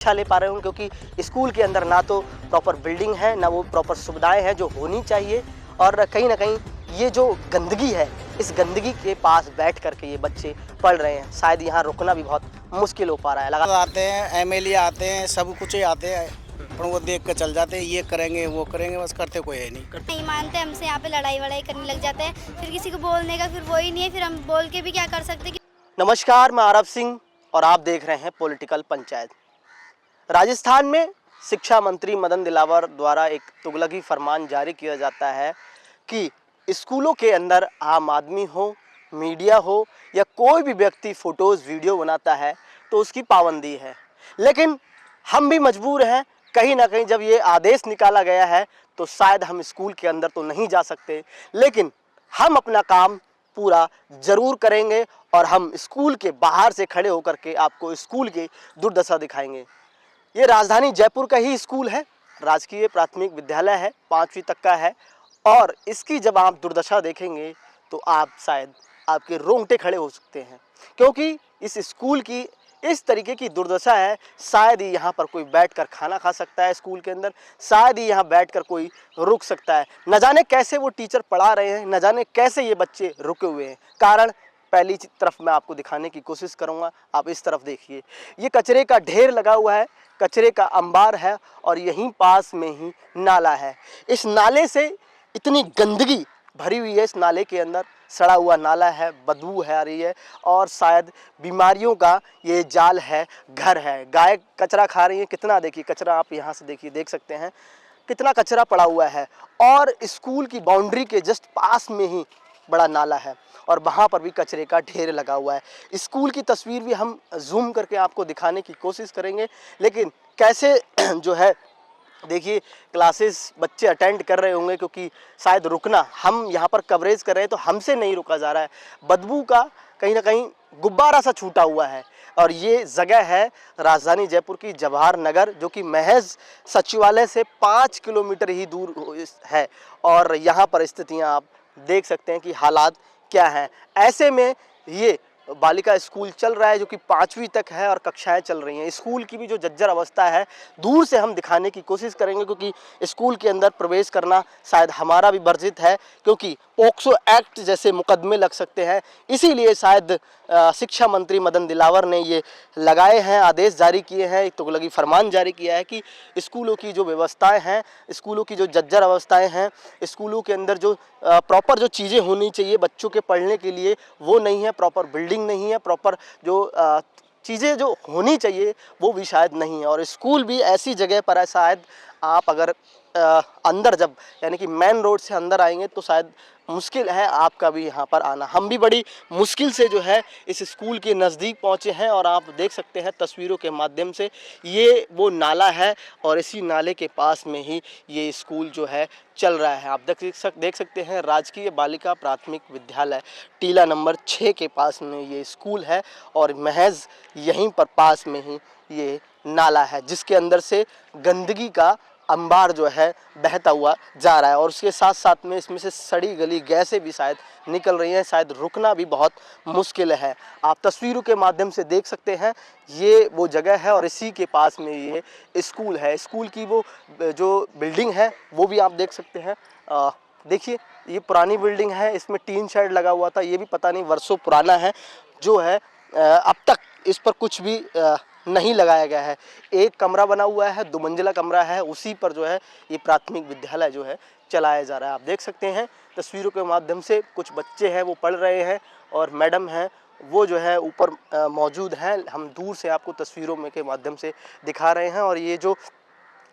शिक्षा ले पा रहे हों, क्योंकि स्कूल के अंदर ना तो प्रॉपर बिल्डिंग है, ना वो प्रॉपर सुविधाएं हैं जो होनी चाहिए। और कहीं ना कहीं ये जो गंदगी है, इस गंदगी के पास बैठ करके ये बच्चे पढ़ रहे हैं। शायद यहाँ रुकना भी बहुत मुश्किल हो पा रहा है। तो आते हैं, एमएलए आते हैं, सब कुछ ही आते हैं, पर वो देख कर चल जाते हैं, ये करेंगे वो करेंगे, बस करते कोई है नहीं मानते हमसे, यहाँ पे लड़ाई वड़ाई करने लग जाते हैं। फिर किसी को बोलने का फिर वो ही नहीं है, फिर हम बोल के भी क्या कर सकते हैं। नमस्कार, मैं आरब सिंह और आप देख रहे हैं पॉलिटिकल पंचायत। राजस्थान में शिक्षा मंत्री मदन दिलावर द्वारा एक तुगलकी फरमान जारी किया जाता है कि स्कूलों के अंदर आम आदमी हो, मीडिया हो या कोई भी व्यक्ति फ़ोटोज़ वीडियो बनाता है तो उसकी पाबंदी है। लेकिन हम भी मजबूर हैं, कहीं ना कहीं जब ये आदेश निकाला गया है तो शायद हम स्कूल के अंदर तो नहीं जा सकते, लेकिन हम अपना काम पूरा ज़रूर करेंगे और हम स्कूल के बाहर से खड़े होकर के आपको स्कूल की दुर्दशा दिखाएंगे। ये राजधानी जयपुर का ही स्कूल है, राजकीय प्राथमिक विद्यालय है, 5वीं तक का है। और इसकी जब आप दुर्दशा देखेंगे तो आप शायद आपके रोंगटे खड़े हो सकते हैं, क्योंकि इस स्कूल की इस तरीके की दुर्दशा है। शायद ही यहाँ पर कोई बैठकर खाना खा सकता है स्कूल के अंदर, शायद ही यहाँ बैठकर कोई रुक सकता है। न जाने कैसे वो टीचर पढ़ा रहे हैं, न जाने कैसे ये बच्चे रुके हुए हैं। कारण पहली तरफ मैं आपको दिखाने की कोशिश करूँगा, आप इस तरफ देखिए। ये कचरे का ढेर लगा हुआ है, कचरे का अंबार है और यहीं पास में ही नाला है। इस नाले से इतनी गंदगी भरी हुई है, इस नाले के अंदर सड़ा हुआ नाला है, बदबू है आ रही है और शायद बीमारियों का ये जाल है, घर है। गाय कचरा खा रही है, कितना देखिए कचरा, आप यहाँ से देखिए, देख सकते हैं कितना कचरा पड़ा हुआ है। और स्कूल की बाउंड्री के जस्ट पास में ही बड़ा नाला है और वहाँ पर भी कचरे का ढेर लगा हुआ है। स्कूल की तस्वीर भी हम जूम करके आपको दिखाने की कोशिश करेंगे, लेकिन कैसे जो है देखिए, क्लासेस बच्चे अटेंड कर रहे होंगे, क्योंकि शायद रुकना, हम यहाँ पर कवरेज कर रहे हैं तो हमसे नहीं रुका जा रहा है। बदबू का कहीं ना कहीं गुब्बारा सा छूटा हुआ है। और ये जगह है राजधानी जयपुर की जवाहर नगर, जो कि महज सचिवालय से 5 किलोमीटर ही दूर है। और यहाँ पर स्थितियाँ आप देख सकते हैं कि हालात क्या हैं। ऐसे में ये बालिका स्कूल चल रहा है जो कि 5वीं तक है और कक्षाएं चल रही हैं। स्कूल की भी जो जर्जर अवस्था है दूर से हम दिखाने की कोशिश करेंगे, क्योंकि स्कूल के अंदर प्रवेश करना शायद हमारा भी वर्जित है, क्योंकि पोक्सो एक्ट जैसे मुकदमे लग सकते हैं। इसीलिए शायद शिक्षा मंत्री मदन दिलावर ने ये लगाए हैं, आदेश जारी किए हैं, एक तुगलकी फरमान जारी किया है कि स्कूलों की जो व्यवस्थाएं हैं, स्कूलों की जो जर्जर अवस्थाएं हैं, स्कूलों के अंदर जो प्रॉपर जो चीज़ें होनी चाहिए बच्चों के पढ़ने के लिए वो नहीं है, प्रॉपर बिल्डिंग नहीं है, प्रॉपर जो चीज़ें जो होनी चाहिए वो भी शायद नहीं है। और स्कूल भी ऐसी जगह पर है, शायद आप अगर अंदर जब यानी कि मेन रोड से अंदर आएंगे तो शायद मुश्किल है आपका भी यहाँ पर आना। हम भी बड़ी मुश्किल से जो है इस स्कूल के नज़दीक पहुँचे हैं और आप देख सकते हैं तस्वीरों के माध्यम से, ये वो नाला है और इसी नाले के पास में ही ये स्कूल जो है चल रहा है। आप देख सकते हैं राजकीय बालिका प्राथमिक विद्यालय टीला नंबर 6 के पास में ये स्कूल है और महज यहीं पर पास में ही ये नाला है, जिसके अंदर से गंदगी का अंबार जो है बहता हुआ जा रहा है। और उसके साथ साथ में इसमें से सड़ी गली गैसें भी शायद निकल रही हैं, शायद रुकना भी बहुत मुश्किल है। आप तस्वीरों के माध्यम से देख सकते हैं ये वो जगह है और इसी के पास में ये स्कूल है। स्कूल की वो जो बिल्डिंग है वो भी आप देख सकते हैं। देखिए, ये पुरानी बिल्डिंग है, इसमें टीन शेड लगा हुआ था, ये भी पता नहीं वर्षों पुराना है जो है। अब तक इस पर कुछ भी नहीं लगाया गया है। एक कमरा बना हुआ है, 2 मंजिला कमरा है, उसी पर जो है ये प्राथमिक विद्यालय जो है चलाया जा रहा है। आप देख सकते हैं तस्वीरों के माध्यम से कुछ बच्चे हैं वो पढ़ रहे हैं और मैडम हैं वो जो है ऊपर मौजूद हैं। हम दूर से आपको तस्वीरों में के माध्यम से दिखा रहे हैं। और ये जो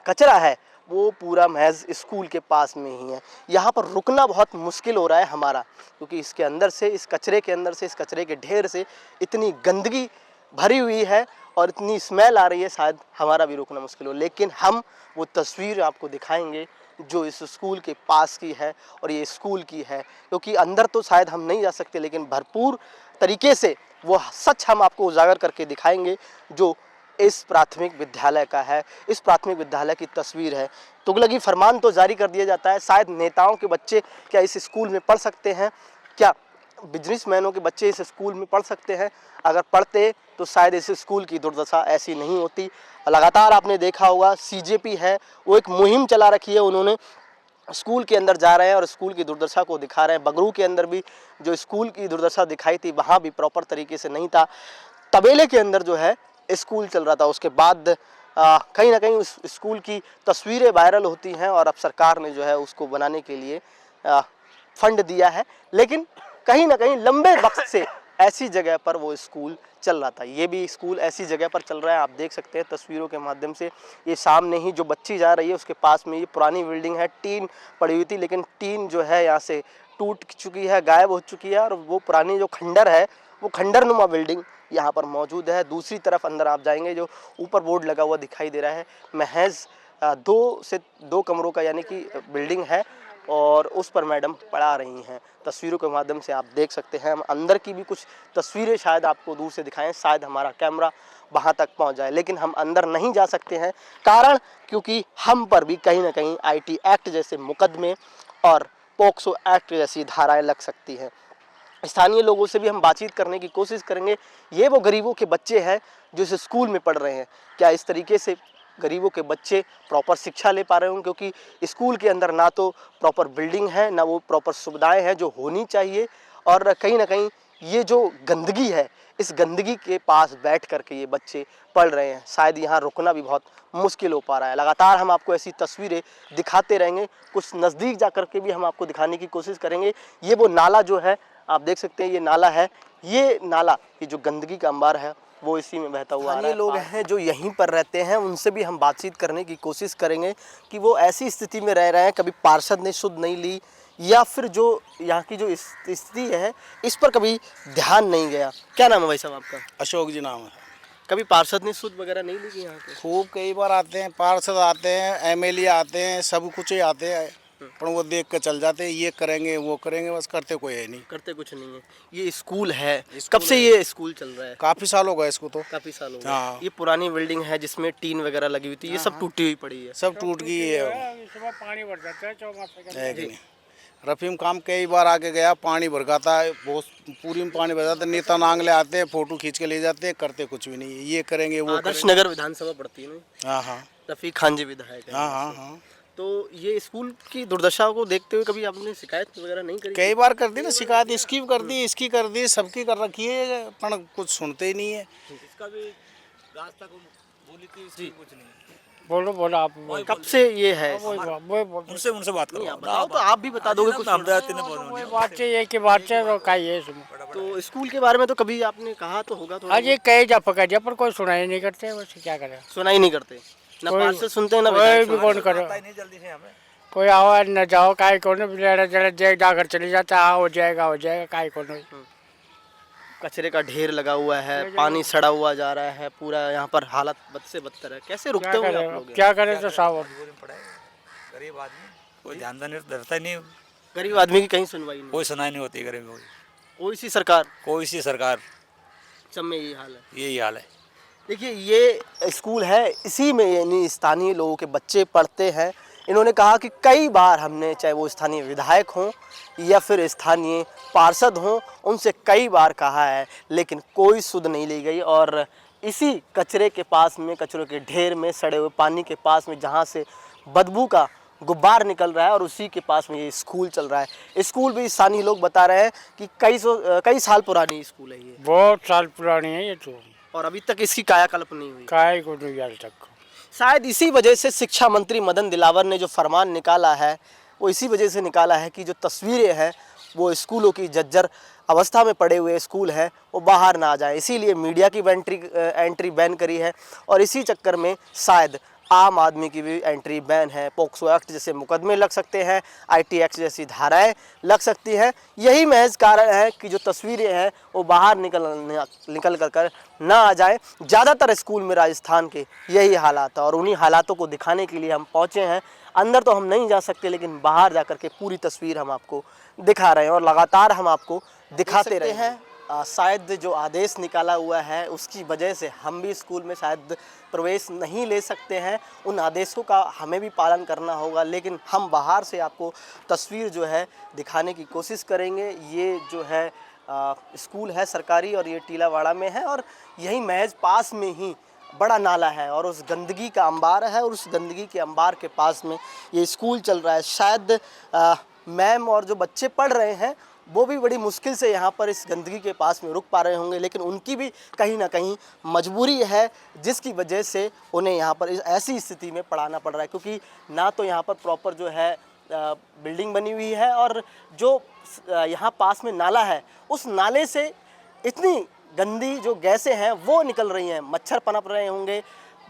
कचरा है वो पूरा महज स्कूल के पास में ही है। यहाँ पर रुकना बहुत मुश्किल हो रहा है हमारा, क्योंकि इसके अंदर से, इस कचरे के अंदर से, इस कचरे के ढेर से इतनी गंदगी भरी हुई है और इतनी स्मेल आ रही है, शायद हमारा भी रुकना मुश्किल हो। लेकिन हम वो तस्वीर आपको दिखाएंगे जो इस स्कूल के पास की है और ये स्कूल की है, क्योंकि अंदर तो शायद हम नहीं जा सकते, लेकिन भरपूर तरीके से वो सच हम आपको उजागर करके दिखाएंगे जो इस प्राथमिक विद्यालय का है। इस प्राथमिक विद्यालय की तस्वीर है। तुगलकी फरमान तो जारी कर दिया जाता है, शायद नेताओं के बच्चे क्या इस स्कूल में पढ़ सकते हैं, क्या बिजनेसमैनों के बच्चे इस स्कूल में पढ़ सकते हैं? अगर पढ़ते तो शायद इस स्कूल की दुर्दशा ऐसी नहीं होती। लगातार आपने देखा होगा सीजेपी है वो एक मुहिम चला रखी है, उन्होंने स्कूल के अंदर जा रहे हैं और स्कूल की दुर्दशा को दिखा रहे हैं। बगरू के अंदर भी जो स्कूल की दुर्दशा दिखाई थी वहाँ भी प्रॉपर तरीके से नहीं था। तबेले के अंदर जो है स्कूल चल रहा था, उसके बाद कहीं ना कहीं उस स्कूल की तस्वीरें वायरल होती हैं और अब सरकार ने जो है उसको बनाने के लिए फंड दिया है, लेकिन कहीं ना कहीं लंबे वक्त से ऐसी जगह पर वो स्कूल चल रहा था। ये भी स्कूल ऐसी जगह पर चल रहा है, आप देख सकते हैं तस्वीरों के माध्यम से। ये सामने ही जो बच्ची जा रही है उसके पास में ये पुरानी बिल्डिंग है, टीन पड़ी हुई थी, लेकिन टीन जो है यहाँ से टूट चुकी है, गायब हो चुकी है और वो पुरानी जो खंडर है वो खंडरनुमा बिल्डिंग यहाँ पर मौजूद है। दूसरी तरफ अंदर आप जाएंगे, जो ऊपर बोर्ड लगा हुआ दिखाई दे रहा है, महज 2 कमरों का यानी कि बिल्डिंग है और उस पर मैडम पढ़ा रही हैं। तस्वीरों के माध्यम से आप देख सकते हैं। हम अंदर की भी कुछ तस्वीरें शायद आपको दूर से दिखाएं, शायद हमारा कैमरा वहां तक पहुंच जाए, लेकिन हम अंदर नहीं जा सकते हैं। कारण क्योंकि हम पर भी कहीं ना कहीं आईटी एक्ट जैसे मुकदमे और पोक्सो एक्ट जैसी धाराएं लग सकती हैं। स्थानीय लोगों से भी हम बातचीत करने की कोशिश करेंगे। ये वो गरीबों के बच्चे हैं जो इस स्कूल में पढ़ रहे हैं। क्या इस तरीके से गरीबों के बच्चे प्रॉपर शिक्षा ले पा रहे हों? क्योंकि स्कूल के अंदर ना तो प्रॉपर बिल्डिंग है, ना वो प्रॉपर सुविधाएं हैं जो होनी चाहिए, और कहीं ना कहीं ये जो गंदगी है, इस गंदगी के पास बैठ करके ये बच्चे पढ़ रहे हैं। शायद यहाँ रुकना भी बहुत मुश्किल हो पा रहा है। लगातार हम आपको ऐसी तस्वीरें दिखाते रहेंगे, कुछ नज़दीक जा करके भी हम आपको दिखाने की कोशिश करेंगे। ये वो नाला जो है आप देख सकते हैं, ये नाला है, ये नाला, ये जो गंदगी का अंबार है वो इसी में बहता हुआ आ रहा है। लोग हैं जो यहीं पर रहते हैं, उनसे भी हम बातचीत करने की कोशिश करेंगे कि वो ऐसी स्थिति में रह रहे हैं, कभी पार्षद ने शुद्ध नहीं ली या फिर जो यहाँ की जो स्थिति है इस पर कभी ध्यान नहीं गया। क्या नाम है भाई साहब आपका? अशोक जी नाम है। कभी पार्षद ने शुद्ध वगैरह नहीं ली यहाँ के? खूब कई बार आते हैं, पार्षद आते हैं, एमएलए आते हैं, सब कुछ ही आते हैं, पर वो देख के चल जाते हैं, ये करेंगे वो करेंगे, बस करते कोई है नहीं। करते कुछ नहीं है। ये स्कूल है, कब से ये स्कूल चल रहा है? काफ़ी साल हो गए इसको तो। काफ़ी साल हो गए। हाँ। ये पुरानी बिल्डिंग है जिसमें टीन वगैरह लगी हुई थी, ये सब टूटी हुई पड़ी है। सब टूट गई है। पानी भर जाता है चौमासे है कि नहीं? रफीम काम कई बार आके गया, पानी भर जाता है, बहुत पूरी में पानी भर जाता है। नेता नांगले आते हैं, फोटो खींच के ले जाते हैं, करते कुछ भी नहीं है। ये करेंगे वो आदर्श करेंगे। नगर विधानसभा पड़ती है ना? हाँ हाँ रफीक खान जी विधायक हैं। हाँ हाँ हाँ। तो ये स्कूल की दुर्दशा को देखते हुए कभी आपने शिकायत वगैरह नहीं करी? कई बार कर दी ना शिकायत, इसकी भी कर दी, इसकी कर दी, सबकी कर रखी है, पर कुछ सुनते ही नहीं है। इसका भी रास्ता को बोली थी, इसकी कुछ नहीं। बोलो बोलो आप। कब से ये है? उनसे बात करो। आप बताओ, तो आप भी बता दोगे कुछ? बात चाहिए कि बात चाहिए का ये तो स्कूल के बारे में तो कभी आपने कहा तो होगा? तो आज ये कहे जा पका जा, पर कोई सुनाई नहीं करते, बस क्या करें। सुना ही नहीं करते, ना पार्षद सुनते हैं ना कोई विधायक भी कौन करो, जल्दी से हमें कोई आओ न जाओ, काय कौन जाकर चले जाता, हाँ हो जाएगा काय कौन। कचरे का ढेर लगा हुआ है, पानी सड़ा हुआ जा रहा है, पूरा यहाँ पर हालत बद से बदतर है। कैसे रुकते होंगे आप लोग? क्या करें तो साहब, गरीब आदमी कोई ध्यान धरता ही नहीं, गरीब आदमी की कहीं सुनवाई नहीं, कोई सुनाई नहीं होती गरीब को। कोई सी सरकार, कोई सी सरकार, सब में यही हाल है। यही हाल है। देखिए ये स्कूल है, इसी में यानी स्थानीय लोगों के बच्चे पढ़ते हैं। इन्होंने कहा कि कई बार हमने, चाहे वो स्थानीय विधायक हों या फिर स्थानीय पार्षद हों, उनसे कई बार कहा है, लेकिन कोई सुध नहीं ली गई। और इसी कचरे के पास में, कचरों के ढेर में, सड़े हुए पानी के पास में, जहाँ से बदबू का गुब्बार निकल रहा है, और उसी के पास में ये स्कूल चल रहा है। स्कूल भी स्थानीय लोग बता रहे हैं कि कई साल पुरानी स्कूल है ये, बहुत साल पुरानी है ये तो, और अभी तक इसकी कायाकल्प नहीं हुई। काय को नहीं आज तक। शायद इसी वजह से शिक्षा मंत्री मदन दिलावर ने जो फरमान निकाला है वो इसी वजह से निकाला है कि जो तस्वीरें हैं वो स्कूलों की जर्जर अवस्था में पड़े हुए स्कूल हैं वो बाहर ना आ जाए, इसीलिए मीडिया की एंट्री बैन करी है। और इसी चक्कर में शायद आम आदमी की भी एंट्री बैन है। पोक्सो एक्ट जैसे मुकदमे लग सकते हैं, आईटी एक्ट जैसी धाराएं लग सकती हैं। यही महज कारण है कि जो तस्वीरें हैं वो बाहर निकल कर ना आ जाए। ज़्यादातर स्कूल में राजस्थान के यही हालात है, और उन्हीं हालातों को दिखाने के लिए हम पहुँचे हैं। अंदर तो हम नहीं जा सकते, लेकिन बाहर जा कर के पूरी तस्वीर हम आपको दिखा रहे हैं और लगातार हम आपको दिखाते रहे हैं। शायद जो आदेश निकाला हुआ है उसकी वजह से हम भी स्कूल में शायद प्रवेश नहीं ले सकते हैं। उन आदेशों का हमें भी पालन करना होगा, लेकिन हम बाहर से आपको तस्वीर जो है दिखाने की कोशिश करेंगे। ये जो है स्कूल है सरकारी और ये टीलावाड़ा में है और यही महज पास में ही बड़ा नाला है और उस गंदगी का अंबार है और उस गंदगी के अंबार के पास में ये स्कूल चल रहा है। शायद मैम और जो बच्चे पढ़ रहे हैं वो भी बड़ी मुश्किल से यहाँ पर इस गंदगी के पास में रुक पा रहे होंगे, लेकिन उनकी भी कहीं ना कहीं मजबूरी है जिसकी वजह से उन्हें यहाँ पर ऐसी स्थिति में पढ़ाना पड़ रहा है, क्योंकि ना तो यहाँ पर प्रॉपर जो है बिल्डिंग बनी हुई है और जो यहाँ पास में नाला है उस नाले से इतनी गंदी जो गैसें हैं वो निकल रही हैं, मच्छर पनप रहे होंगे,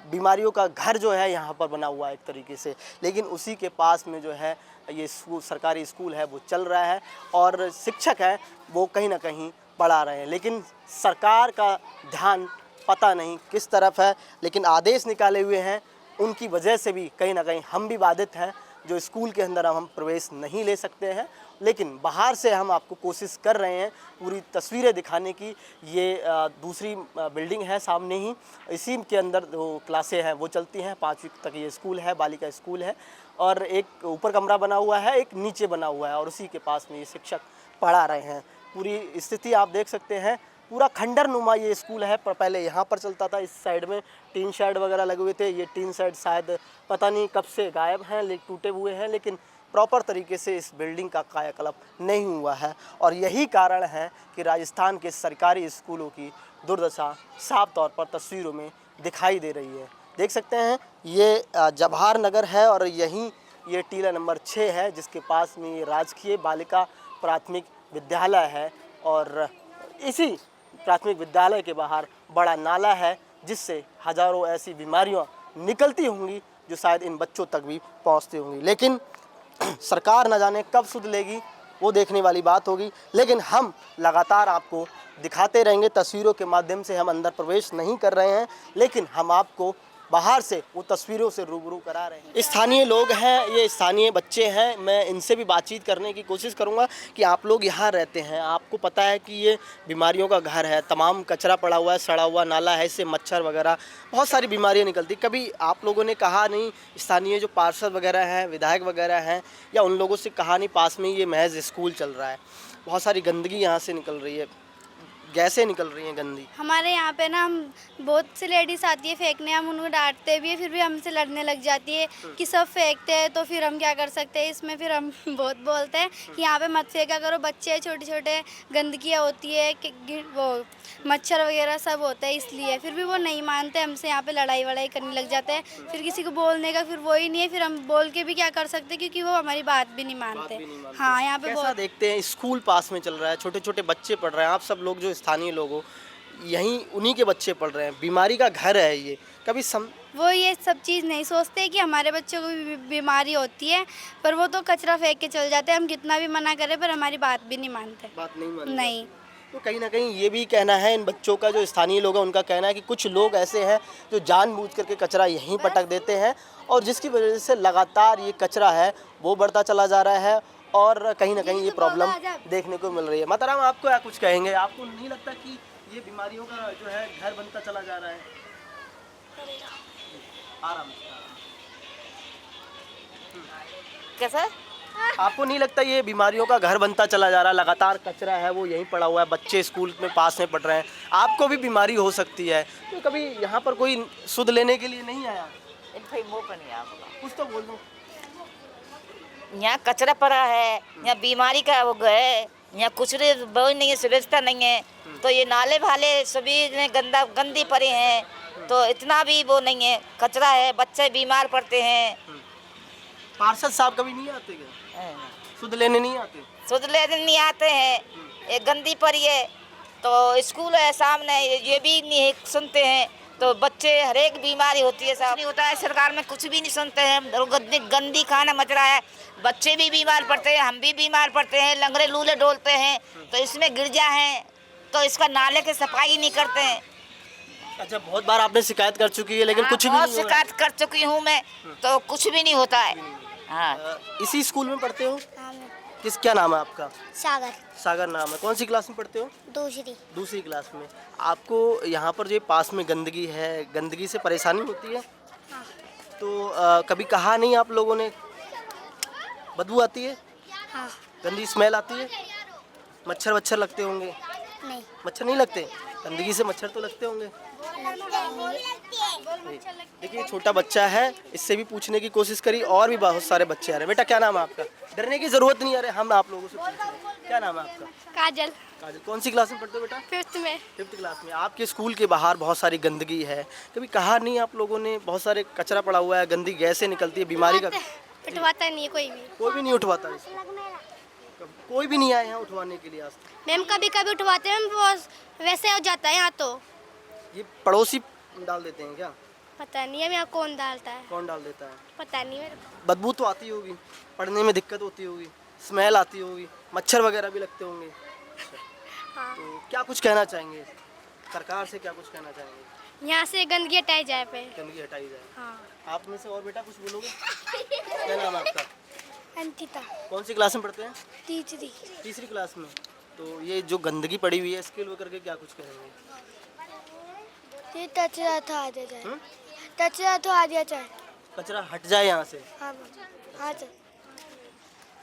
बीमारियों का घर जो है यहाँ पर बना हुआ है एक तरीके से। लेकिन उसी के पास में जो है ये स्कूल, सरकारी स्कूल है वो चल रहा है और शिक्षक हैं वो कहीं ना कहीं पढ़ा रहे हैं, लेकिन सरकार का ध्यान पता नहीं किस तरफ है। लेकिन आदेश निकाले हुए हैं, उनकी वजह से भी कहीं ना कहीं हम भी बाधित हैं, जो स्कूल के अंदर हम प्रवेश नहीं ले सकते हैं, लेकिन बाहर से हम आपको कोशिश कर रहे हैं पूरी तस्वीरें दिखाने की। ये दूसरी बिल्डिंग है सामने ही, इसी के अंदर जो क्लासें हैं वो चलती हैं, 5वीं तक ये स्कूल है, बालिका स्कूल है और एक ऊपर कमरा बना हुआ है, एक नीचे बना हुआ है और उसी के पास में ये शिक्षक पढ़ा रहे हैं। पूरी स्थिति आप देख सकते हैं, पूरा खंडर नुमा ये स्कूल है। पर पहले यहाँ पर चलता था, इस साइड में टीन शेड वगैरह लगे हुए थे, ये टीन शेड शायद पता नहीं कब से गायब हैं, टूटे हुए हैं, लेकिन प्रॉपर तरीके से इस बिल्डिंग का कायाकल्प नहीं हुआ है और यही कारण है कि राजस्थान के सरकारी स्कूलों की दुर्दशा साफ तौर पर तस्वीरों में दिखाई दे रही है। देख सकते हैं ये जवाहर नगर है और यहीं ये टीला नंबर 6 है जिसके पास में ये राजकीय बालिका प्राथमिक विद्यालय है और इसी प्राथमिक विद्यालय के बाहर बड़ा नाला है जिससे हजारों ऐसी बीमारियां निकलती होंगी जो शायद इन बच्चों तक भी पहुंचती होंगी। लेकिन सरकार न जाने कब सुध लेगी, वो देखने वाली बात होगी। लेकिन हम लगातार आपको दिखाते रहेंगे, तस्वीरों के माध्यम से हम अंदर प्रवेश नहीं कर रहे हैं, लेकिन हम आपको बाहर से वो तस्वीरों से रूबरू करा रहे हैं। स्थानीय लोग हैं, ये स्थानीय बच्चे हैं, मैं इनसे भी बातचीत करने की कोशिश करूंगा कि आप लोग यहाँ रहते हैं, आपको पता है कि ये बीमारियों का घर है, तमाम कचरा पड़ा हुआ है, सड़ा हुआ नाला है, इससे मच्छर वगैरह बहुत सारी बीमारियाँ निकलती। कभी आप लोगों ने कहा नहीं, स्थानीय जो पार्षद वगैरह हैं, विधायक वगैरह हैं, या उन लोगों से कहा नहीं पास में ये महज स्कूल चल रहा है, बहुत सारी गंदगी यहाँ से निकल रही है, गैसें निकल रही हैं गंदी? हमारे यहाँ पे ना हम बहुत सी लेडीज आती है फेंकने, हम उनको डांटते भी है, फिर भी हमसे लड़ने लग जाती है कि सब फेंकते हैं, तो फिर हम क्या कर सकते हैं इसमें। फिर हम बहुत बोलते हैं कि यहाँ पे मत फेंका करो, बच्चे छोटे छोटे, गंदगियाँ होती है कि वो मच्छर वगैरह सब होता है, इसलिए फिर भी वो नहीं मानते, हमसे यहाँ पे लड़ाई वड़ाई करने लग जाते हैं। फिर किसी को बोलने का फिर वो ही नहीं है, फिर हम बोल के भी क्या कर सकते हैं क्योंकि वो हमारी बात भी नहीं मानते। हाँ, यहाँ पे कैसा देखते हैं, स्कूल पास में चल रहा है, छोटे छोटे बच्चे पढ़ रहे हैं, आप सब लोग जो स्थानीय लोग हो यहीं उन्हीं के बच्चे पढ़ रहे हैं, बीमारी का घर है ये, कभी वो ये सब चीज़ नहीं सोचते कि हमारे बच्चों को भी बीमारी होती है, पर वो तो कचरा फेंक के चल जाते हैं, हम कितना भी मना करें पर हमारी बात भी नहीं मानते। बात नहीं मानते? नहीं। तो कहीं ना कहीं ये भी कहना है इन बच्चों का, जो स्थानीय लोग हैं उनका कहना है कि कुछ लोग ऐसे हैं जो जानबूझ करके कचरा यहीं पटक देते हैं और जिसकी वजह से लगातार ये कचरा है वो बढ़ता चला जा रहा है और कहीं ना कहीं ये प्रॉब्लम देखने को मिल रही है। माताराम, आपको क्या कुछ कहेंगे? आपको नहीं लगता कि ये बीमारियों का जो है घर बनता चला जा रहा है? आराम से। कैसा? आपको नहीं लगता ये बीमारियों का घर बनता चला जा रहा है? लगातार कचरा है वो यहीं पड़ा हुआ है, बच्चे स्कूल में पास में पढ़ रहे हैं, आपको भी बीमारी हो सकती है, तो कभी यहाँ पर कोई सुध लेने के लिए नहीं आया? कुछ तो बोल दो। यहाँ कचरा पड़ा है, यहाँ बीमारी का वो है, यहाँ कुछ वो नहीं है, सुव्यवस्था नहीं है, तो ये नाले भाले सभी गंदी पड़े हैं, तो इतना भी वो नहीं है, कचरा है, बच्चे बीमार पड़ते हैं। पार्षद साहब कभी नहीं आते क्या? सुध लेने नहीं आते? सुध लेने नहीं आते हैं, ये गंदी पड़ी है, तो स्कूल है सामने, ये भी नहीं सुनते हैं, तो बच्चे हर एक बीमारी होती है, सब नहीं होता है, सरकार में कुछ भी नहीं सुनते हैं, गंदी खाना मचरा है, बच्चे भी बीमार पड़ते हैं, हम भी बीमार पड़ते हैं, लंगड़े लूले डोलते हैं, तो इसमें गिरजा है, तो इसका नाले की सफाई नहीं करते हैं। अच्छा, बहुत बार आपने शिकायत कर चुकी है लेकिन कुछ भी बहुत नहीं हुआ? शिकायत कर चुकी हूँ मैं, तो कुछ भी नहीं होता है। हाँ, इसी स्कूल में पढ़ते हो? हाँ, क्या नाम है आपका? सागर। सागर नाम है। कौन सी क्लास में पढ़ते हो? दूसरी क्लास में। आपको यहाँ पर जो पास में गंदगी है, गंदगी से परेशानी होती है? हाँ। तो कभी कहा नहीं आप लोगों ने? बदबू आती है? हाँ। गंदी स्मेल आती है? मच्छर वच्छर लगते होंगे? नहीं मच्छर नहीं लगते? गंदगी से मच्छर तो लगते होंगे। देखिए छोटा बच्चा है, इससे भी पूछने की कोशिश करी और भी बहुत सारे बच्चे आ रहे हैं। बेटा क्या नाम है आपका? डरने की जरूरत नहीं है, अरे हम आप लोगों से पूछ रहे हैं। क्या नाम है आपका? काजल काजल। कौन सी क्लास में पढ़ते हो बेटा? 5th में। 5th क्लास में। आपके स्कूल के बाहर बहुत सारी गंदगी है, कभी कहा नहीं आप लोगों ने? बहुत सारे कचरा पड़ा हुआ है, गंदी गैसें निकलती है, बीमारी का उठवाता नहीं है कोई भी नहीं उठवाता इसको? कोई भी नहीं आया यहाँ उठवाने के लिए आज तक? मैम कभी कभी उठवाते हैं, वैसे हो जाता है यहाँ तो। ये पड़ोसी डाल देते हैं क्या? पता नहीं है यहाँ कौन डालता है, कौन डाल देता है? पता नहीं मेरे को। बदबू तो आती होगी, पढ़ने में दिक्कत होती होगी, स्मेल आती होगी, मच्छर वगैरह भी लगते होंगे। हाँ, तो क्या कुछ कहना चाहेंगे सरकार से? क्या कुछ कहना चाहेंगे? यहाँ से गंदगी हटाई जाए पे। गंदगी हटाई जाए। हाँ। आप में से और बेटा कुछ बोलोगे? क्या नाम है आपका? अंकिता कौन सी क्लास में पढ़ते हैं? 3री। 3री क्लास में। तो ये जो गंदगी पड़ी हुई है इसके लेकर के क्या कुछ कहेंगे? ये कचरा तो आ जाए, हम्म? कचरा तो आ जाए। कचरा हट जाए यहाँ से। हाँ हाँ सर।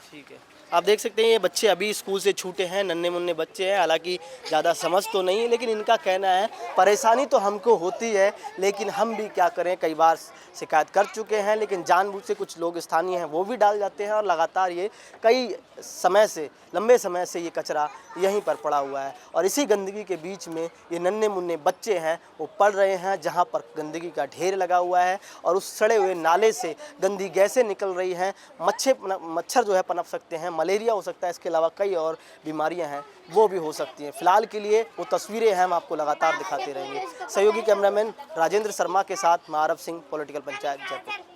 ठीक है, आप देख सकते हैं ये बच्चे अभी स्कूल से छूटे हैं, नन्हे मुन्ने बच्चे हैं, हालांकि ज़्यादा समझ तो नहीं है, लेकिन इनका कहना है परेशानी तो हमको होती है, लेकिन हम भी क्या करें, कई बार शिकायत कर चुके हैं, लेकिन जानबूझ से कुछ लोग स्थानीय हैं वो भी डाल जाते हैं और लगातार ये कई समय से, लंबे समय से ये कचरा यहीं पर पड़ा हुआ है। और इसी गंदगी के बीच में ये नन्हे मुन्ने बच्चे हैं वो पढ़ रहे हैं, जहाँ पर गंदगी का ढेर लगा हुआ है और उस सड़े हुए नाले से गंदी गैसें निकल रही हैं, मच्छर जो है पनप सकते हैं, मलेरिया हो सकता है, इसके अलावा कई और बीमारियां हैं वो भी हो सकती हैं। फिलहाल के लिए वो तस्वीरें हैं हम आपको लगातार दिखाते रहेंगे। सहयोगी कैमरामैन राजेंद्र शर्मा के साथ मैं आरव सिंह, पॉलिटिकल पंचायत, जयपुर।